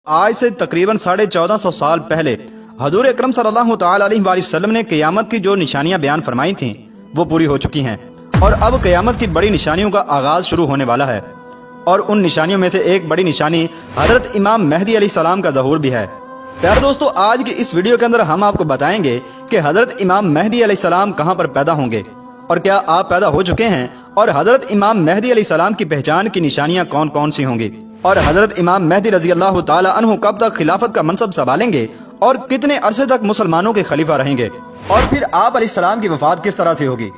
آج سے تقریباً 1450 سال پہلے حضور اکرم صلی اللہ تعالی علیہ وآلہ وسلم نے قیامت کی جو نشانیاں بیان فرمائی تھیں وہ پوری ہو چکی ہیں، اور اب قیامت کی بڑی نشانیوں کا آغاز شروع ہونے والا ہے۔ اور ان نشانیوں میں سے ایک بڑی نشانی حضرت امام مہدی علیہ السلام کا ظہور بھی ہے۔ پیارے دوستو، آج کی اس ویڈیو کے اندر ہم آپ کو بتائیں گے کہ حضرت امام مہدی علیہ السلام کہاں پر پیدا ہوں گے، اور کیا آپ پیدا ہو چکے ہیں، اور حضرت امام مہدی علیہ السلام کی پہچان کی نشانیاں کون کون سی ہوں گی، اور حضرت امام مہدی رضی اللہ تعالی عنہ کب تک خلافت کا منصب سنبھالیں گے اور کتنے عرصے تک مسلمانوں کے خلیفہ رہیں گے، اور پھر آپ علیہ السلام کی وفات کس طرح سے ہوگی۔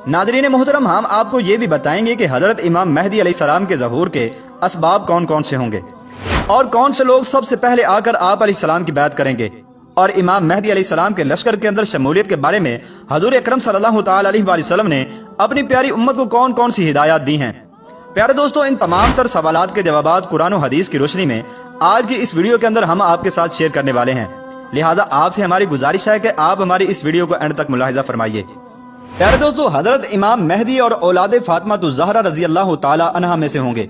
ناظرین محترم، ہم آپ کو یہ بھی بتائیں گے کہ حضرت امام مہدی علیہ السلام کے ظہور کے اسباب کون کون سے ہوں گے، اور کون سے لوگ سب سے پہلے آ کر آپ علیہ السلام کی بیعت کریں گے، اور امام مہدی علیہ السلام کے لشکر کے اندر شمولیت کے بارے میں حضور اکرم صلی اللہ تعالی علیہ وآلہ وسلم نے اپنی پیاری امت کو کون کون سی ہدایات دی ہیں۔ پیارے دوستو، ان تمام تر سوالات کے جوابات قرآن و حدیث کی روشنی میں آج کی اس ویڈیو کے اندر ہم آپ کے ساتھ شیئر کرنے والے ہیں، لہٰذا آپ سے ہماری گزارش ہے کہ آپ ہماری اس ویڈیو کو اینڈ تک ملاحظہ فرمائیے۔ پیارے دوستو، حضرت امام مہدی اور اولاد فاطمہ الزہرا رضی اللہ تعالی عنہا میں سے ہوں گے۔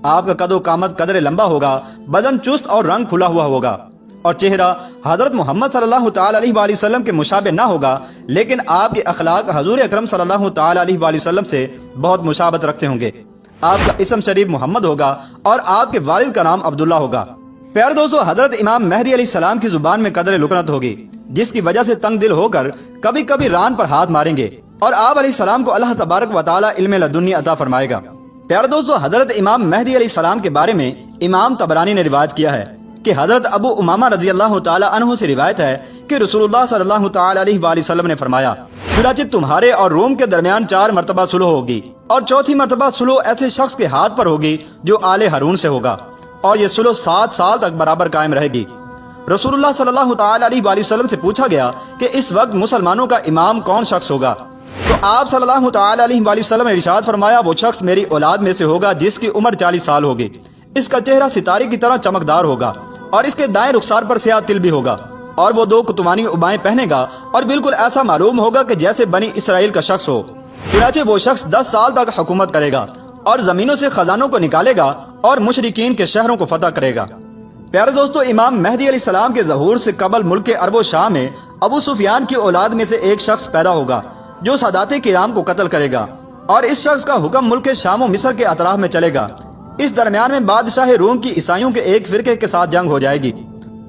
آپ کا قد و قامت قدر لمبا ہوگا، بدن چست اور رنگ کھلا ہوا ہوگا، اور چہرہ حضرت محمد صلی اللہ تعالی علیہ وآلہ وسلم کے مشابہ نہ ہوگا، لیکن آپ کے اخلاق حضور اکرم صلی اللہ تعالی علیہ وآلہ وسلم سے بہت مشابہت رکھتے ہوں گے۔ آپ کا اسم شریف محمد ہوگا، اور آپ کے والد کا نام عبداللہ ہوگا۔ پیارے دوستو، حضرت امام مہدی علیہ السلام کی زبان میں قدر لکنت ہوگی، جس کی وجہ سے تنگ دل ہو کر کبھی کبھی ران پر ہاتھ ماریں گے، اور آپ علیہ السلام کو اللہ تبارک و تعالی علم لدنی عطا فرمائے گا۔ پیارے دوستو، حضرت امام مہدی علیہ السلام کے بارے میں امام طبرانی نے روایت کیا ہے کہ حضرت ابو امامہ رضی اللہ تعالی عنہ سے روایت ہے کہ رسول اللہ صلی اللہ تعالی علیہ وآلہ وسلم نے فرمایا، چنانچہ تمہارے اور روم کے درمیان 4 مرتبہ صلح ہوگی، اور چوتھی مرتبہ صلح ایسے شخص کے ہاتھ پر ہوگی جو آل ہارون سے ہوگا، اور یہ صلح 7 سال تک برابر قائم رہے گی۔ رسول اللہ صلی اللہ تعالی علیہ وآلہ وسلم سے پوچھا گیا کہ اس وقت مسلمانوں کا امام کون شخص ہوگا، تو آپ صلی اللہ تعالی علیہ وآلہ وسلم نے ارشاد فرمایا، وہ شخص میری اولاد میں سے ہوگا جس کی عمر 40 سال ہوگی، اس کا چہرہ ستارے کی طرح چمکدار ہوگا، اور اس کے دائیں رخسار پر سیاہ تل بھی ہوگا، اور وہ 2 کتوانی عبائیں پہنے گا، اور بالکل ایسا معلوم ہوگا کہ جیسے بنی اسرائیل کا شخص ہو۔ چنانچہ وہ شخص 10 سال تک حکومت کرے گا، اور زمینوں سے خزانوں کو نکالے گا، اور مشرکین کے شہروں کو فتح کرے گا۔ پیارے دوستو، امام مہدی علیہ السلام کے ظہور سے قبل ملک عرب و شام میں ابو سفیان کی اولاد میں سے ایک شخص پیدا ہوگا جو سادات کرام کو قتل کرے گا، اور اس شخص کا حکم ملک شام و مصر کے اطراف میں چلے گا۔ اس درمیان میں بادشاہ روم کی عیسائیوں کے ایک فرقے کے ساتھ جنگ ہو جائے گی،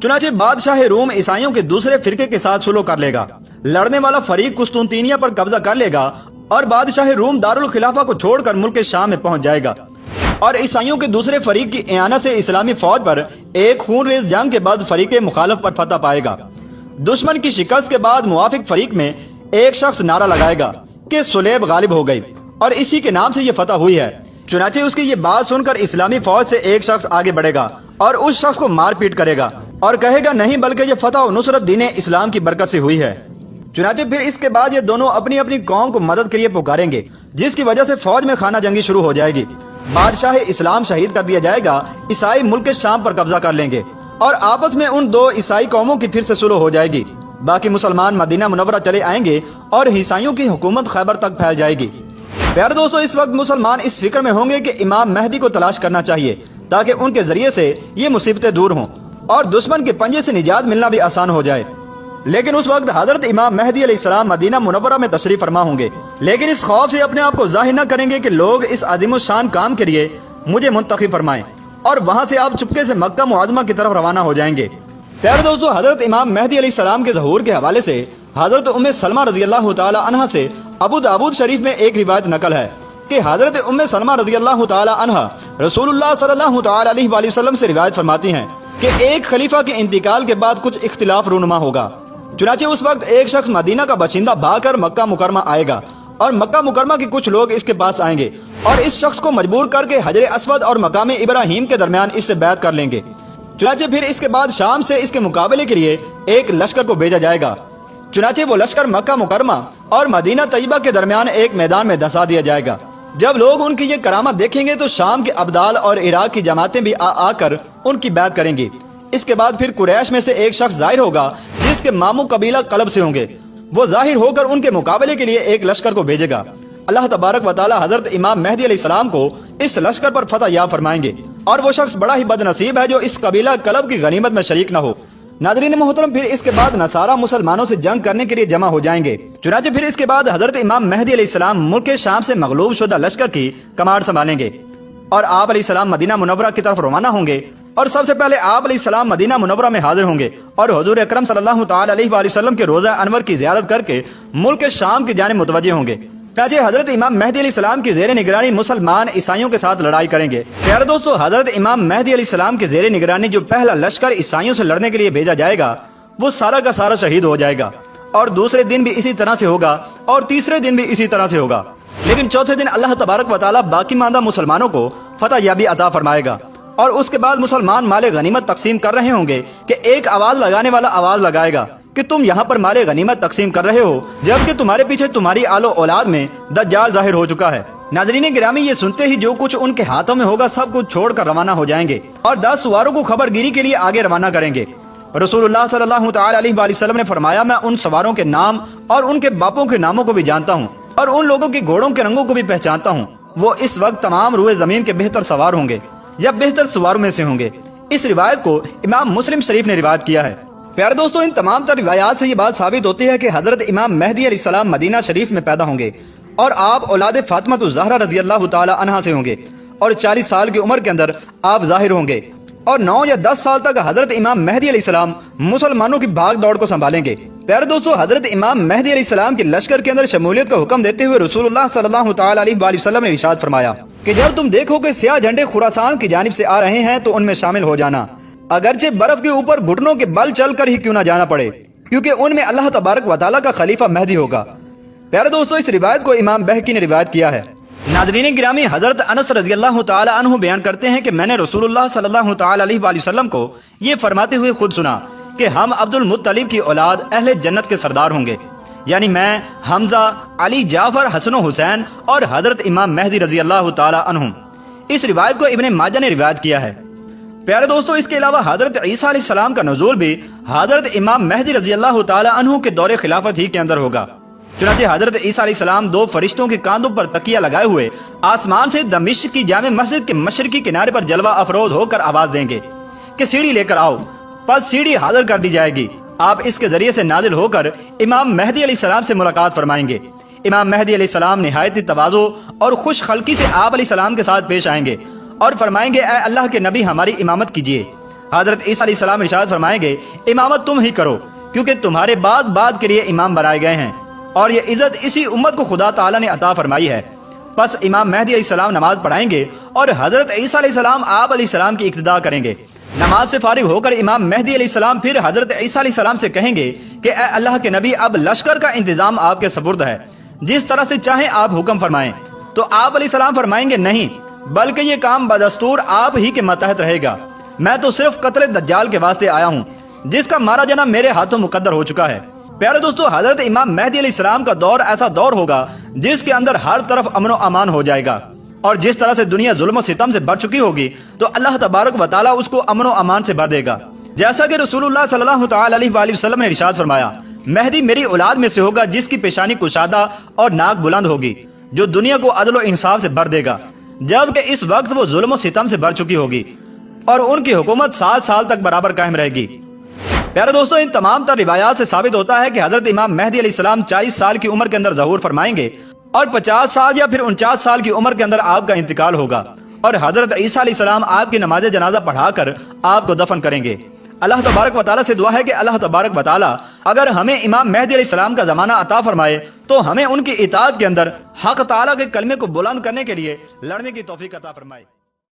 چنانچہ بادشاہ روم عیسائیوں کے دوسرے فرقے کے ساتھ صلح کر لے گا۔ لڑنے والا فریق قسطنطنیہ پر قبضہ کر لے گا، اور بادشاہ روم دارالخلافہ کو چھوڑ کر ملک شام میں پہنچ جائے گا، اور عیسائیوں کے دوسرے فریق کی اعانت سے اسلامی فوج پر ایک خون ریز جنگ کے بعد فریق مخالف پر فتح پائے گا۔ دشمن کی شکست کے بعد موافق فریق میں ایک شخص نعرہ لگائے گا کہ صلیب غالب ہو گئی، اور اسی کے نام سے یہ فتح ہوئی ہے۔ چنانچہ اس کی یہ بات سن کر اسلامی فوج سے ایک شخص آگے بڑھے گا، اور اس شخص کو مار پیٹ کرے گا، اور کہے گا نہیں بلکہ یہ فتح و نصرت دین اسلام کی برکت سے ہوئی ہے۔ چنانچہ پھر اس کے بعد یہ دونوں اپنی اپنی قوم کو مدد کے لیے پکاریں گے، جس کی وجہ سے فوج میں خانہ جنگی شروع ہو جائے گی۔ بادشاہ اسلام شہید کر دیا جائے گا، عیسائی ملک شام پر قبضہ کر لیں گے، اور آپس میں ان 2 عیسائی قوموں کی پھر سے صلح ہو جائے گی۔ باقی مسلمان مدینہ منورہ چلے آئیں گے، اور عیسائیوں کی حکومت خیبر تک پھیل جائے گی۔ پیارے دوستو، اس وقت مسلمان اس فکر میں ہوں گے کہ امام مہدی کو تلاش کرنا چاہیے، تاکہ ان کے ذریعے سے یہ مصیبتیں دور ہوں، اور دشمن کے پنجے سے نجات ملنا بھی آسان ہو جائے۔ لیکن اس وقت حضرت امام مہدی علیہ السلام مدینہ منورہ میں تشریف فرما ہوں گے، لیکن اس خوف سے اپنے آپ کو ظاہر نہ کریں گے کہ لوگ اس عظیم الشان کام کے لیے مجھے منتخب فرمائیں، اور وہاں سے آپ چپکے سے مکہ معظمہ کی طرف روانہ ہو جائیں گے۔ پیارے دوستو، حضرت امام مہدی علیہ السلام کے ظہور کے حوالے سے حضرت ام سلمہ رضی اللہ تعالی عنہا سے ابو داود شریف میں ایک روایت نقل ہے کہ حضرت ام سلمہ رضی اللہ تعالی عنہا رسول اللہ صلی اللہ تعالی علیہ وآلہ وسلم سے روایت فرماتی ہیں کہ ایک خلیفہ کے انتقال کے بعد کچھ اختلاف رونما ہوگا، چنانچہ اس وقت ایک شخص مدینہ کا باشندہ بھاگ کر مکہ مکرمہ آئے گا، اور مکہ مکرمہ کے کچھ لوگ اس کے پاس آئیں گے، اور اس شخص کو مجبور کر کے حجر اسود اور مقام ابراہیم کے درمیان اس سے بیعت کر لیں گے۔ چنانچہ پھر اس کے بعد شام سے اس کے مقابلے کے لیے ایک لشکر کو بھیجا جائے گا، چنانچہ وہ لشکر مکہ مکرمہ اور مدینہ طیبہ کے درمیان ایک میدان میں دھسا دیا جائے گا۔ جب لوگ ان کی یہ کرامت دیکھیں گے تو شام کے ابدال اور عراق کی جماعتیں بھی آ کر ان کی بیعت کریں گی۔ اس کے بعد پھر قریش میں سے ایک شخص ظاہر ہوگا جس کے ماموں قبیلہ قلب سے ہوں گے، وہ ظاہر ہو کر ان کے مقابلے کے لیے ایک لشکر کو بھیجے گا۔ اللہ تبارک و تعالی حضرت امام مہدی علیہ السلام کو اس لشکر پر فتح یاب فرمائیں گے، اور وہ شخص بڑا ہی بد نصیب ہے جو اس قبیلہ کلب کی غنیمت میں شریک نہ ہو۔ ناظرین محترم، پھر اس کے بعد نصارہ مسلمانوں سے جنگ کرنے کے لیے جمع ہو جائیں گے۔ چنانچہ پھر اس کے بعد حضرت امام مہدی علیہ السلام ملک شام سے مغلوب شدہ لشکر کی کمانڈ سنبھالیں گے، اور آپ علیہ السلام مدینہ منورہ کی طرف روانہ ہوں گے، اور سب سے پہلے آپ علیہ السلام مدینہ منورہ میں حاضر ہوں گے، اور حضور اکرم صلی اللہ تعالی علیہ وآلہ وسلم کے روضہ انور کی زیارت کر کے ملک شام کی جانب متوجہ ہوں گے۔ چنانچہ حضرت امام مہدی علیہ السلام کی زیر نگرانی مسلمان عیسائیوں کے ساتھ لڑائی کریں گے۔ پیارے دوستو، حضرت امام مہدی علیہ السلام کی زیر نگرانی جو پہلا لشکر عیسائیوں سے لڑنے کے لیے بھیجا جائے گا وہ سارا کا سارا شہید ہو جائے گا، اور دوسرے دن بھی اسی طرح سے ہوگا، اور تیسرے دن بھی اسی طرح سے ہوگا، لیکن چوتھے دن اللہ تبارک و تعالی باقی ماندہ مسلمانوں کو فتح یابی عطا فرمائے گا، اور اس کے بعد مسلمان مال غنیمت تقسیم کر رہے ہوں گے کہ ایک آواز لگانے والا آواز لگائے گا کہ تم یہاں پر مال غنیمت تقسیم کر رہے ہو، جبکہ تمہارے پیچھے تمہاری آل و اولاد میں دجال ظاہر ہو چکا ہے۔ ناظرین گرامی، یہ سنتے ہی جو کچھ ان کے ہاتھوں میں ہوگا سب کچھ چھوڑ کر روانہ ہو جائیں گے، اور 10 سواروں کو خبر گیری کے لیے آگے روانہ کریں گے۔ رسول اللہ صلی اللہ تعالی علیہ وآلہ وسلم نے فرمایا، میں ان سواروں کے نام اور ان کے باپوں کے ناموں کو بھی جانتا ہوں، اور ان لوگوں کی گھوڑوں کے رنگوں کو بھی پہچانتا ہوں، وہ اس وقت تمام روئے زمین کے بہتر سوار ہوں گے یا بہتر سواروں میں سے ہوں گے۔ اس روایت کو امام مسلم شریف نے روایت کیا ہے۔ پیارے دوستو، ان تمام تر روایات سے یہ بات ثابت ہوتی ہے کہ حضرت امام مہدی علیہ السلام مدینہ شریف میں پیدا ہوں گے، اور آپ اولاد فاطمہ الزہرا رضی اللہ تعالی عنہا سے ہوں گے، اور 40 سال کی عمر کے اندر آپ ظاہر ہوں گے، اور 9 یا 10 سال تک حضرت امام مہدی علیہ السلام مسلمانوں کی بھاگ دوڑ کو سنبھالیں گے۔ پیارے دوستو، حضرت امام مہدی علیہ السلام کے لشکر کے اندر شمولیت کا حکم دیتے ہوئے رسول اللہ صلی اللہ تعالی علیہ وآلہ وسلم نے ارشاد فرمایا کہ جب تم دیکھو کہ سیاہ جھنڈے خراسان کی جانب سے آ رہے ہیں تو ان میں شامل ہو جانا، اگرچہ برف کے اوپر گھٹنوں کے بل چل کر ہی کیوں نہ جانا پڑے، کیونکہ ان میں اللہ تبارک و تعالیٰ کا خلیفہ مہدی ہوگا۔ پیارے دوستو، اس روایت کو امام بہقی نے روایت کیا ہے۔ ناظرین گرامی، حضرت انس رضی اللہ تعالی عنہ بیان کرتے ہیں کہ میں نے رسول اللہ صلی اللہ تعالی علیہ وآلہ وسلم کو یہ فرماتے ہوئے خود سنا کہ ہم عبد المطلب کی اولاد اہل جنت کے سردار ہوں گے، یعنی میں، حمزہ، علی، جعفر، حسن و حسین اور حضرت امام مہدی رضی اللہ تعالی عنہ۔ اس روایت کو ابن ماجہ نے روایت کیا ہے۔ پیارے دوستو، اس کے علاوہ حضرت عیسیٰ علیہ السلام کا نزول بھی حضرت امام مہدی رضی اللہ تعالی عنہ کے دور خلافت ہی کے اندر ہوگا۔ چنانچہ حضرت عیسیٰ علیہ السلام 2 فرشتوں کے کاندھوں پر تکیہ لگائے ہوئے آسمان سے دمشق کی جامع مسجد کے مشرقی کنارے پر جلوہ افروز ہو کر آواز دیں گے کہ سیڑھی لے کر آؤ، پس سیڑھی حاضر کر دی جائے گی، آپ اس کے ذریعے سے نازل ہو کر امام مہدی علیہ السلام سے ملاقات فرمائیں گے۔ امام مہدی علیہ السلام نہایت تواضع اور خوش خلقی سے آپ علیہ السلام کے ساتھ پیش آئیں گے اور فرمائیں گے، اے اللہ کے نبی، ہماری امامت کیجیے۔ حضرت عیسیٰ علیہ السلام ارشاد فرمائیں گے، امامت تم ہی کرو، کیونکہ تمہارے بعد کے لیے امام بنائے گئے ہیں، اور یہ عزت اسی امت کو خدا تعالیٰ نے عطا فرمائی ہے۔ پس امام مہدی علیہ السلام نماز پڑھائیں گے اور حضرت عیسیٰ علیہ السلام آپ علیہ السلام کی اقتداء کریں گے۔ نماز سے فارغ ہو کر امام مہدی علیہ السلام پھر حضرت عیسیٰ علیہ السلام سے کہیں گے کہ اے اللہ کے نبی، اب لشکر کا انتظام آپ کے سپرد ہے، جس طرح سے چاہیں آپ حکم فرمائیں۔ تو آپ علیہ السلام فرمائیں گے، نہیں، بلکہ یہ کام بدستور آپ ہی کے ماتحت رہے گا، میں تو صرف قتل دجال کے واسطے آیا ہوں، جس کا مارا جانا میرے ہاتھوں مقدر ہو چکا ہے۔ پیارے دوستو، حضرت امام مہدی علیہ السلام کا دور ایسا دور ہوگا جس کے اندر ہر طرف امن و امان ہو جائے گا، اور جس طرح سے دنیا ظلم و ستم سے بھر چکی ہوگی تو اللہ تبارک و تعالیٰ اس کو امن و امان سے بھر دے گا، جیسا کہ رسول اللہ صلی اللہ تعالی علیہ وآلہ وسلم نے ارشاد فرمایا، مہدی میری اولاد میں سے ہوگا جس کی پیشانی کشادہ اور ناک بلند ہوگی، جو دنیا کو عدل و انصاف سے بھر دے گا، جبکہ اس وقت وہ ظلم و ستم سے بھر چکی ہوگی، اور ان کی حکومت 7 سال تک برابر قائم رہے گی۔ پیارے دوستو، ان تمام تر روایات سے ثابت ہوتا ہے کہ حضرت امام مہدی علیہ السلام 40 سال کی عمر کے اندر ظہور فرمائیں گے، اور 50 سال یا پھر 49 سال کی عمر کے اندر آپ کا انتقال ہوگا، اور حضرت عیسیٰ علیہ السلام آپ کی نماز جنازہ پڑھا کر آپ کو دفن کریں گے۔ اللہ تبارک و تعالیٰ سے دعا ہے کہ اللہ تبارک و تعالیٰ اگر ہمیں امام مہدی علیہ السلام کا زمانہ عطا فرمائے تو ہمیں ان کی اطاعت کے اندر حق تعالیٰ کے کلمے کو بلند کرنے کے لیے لڑنے کی توفیق عطا فرمائے۔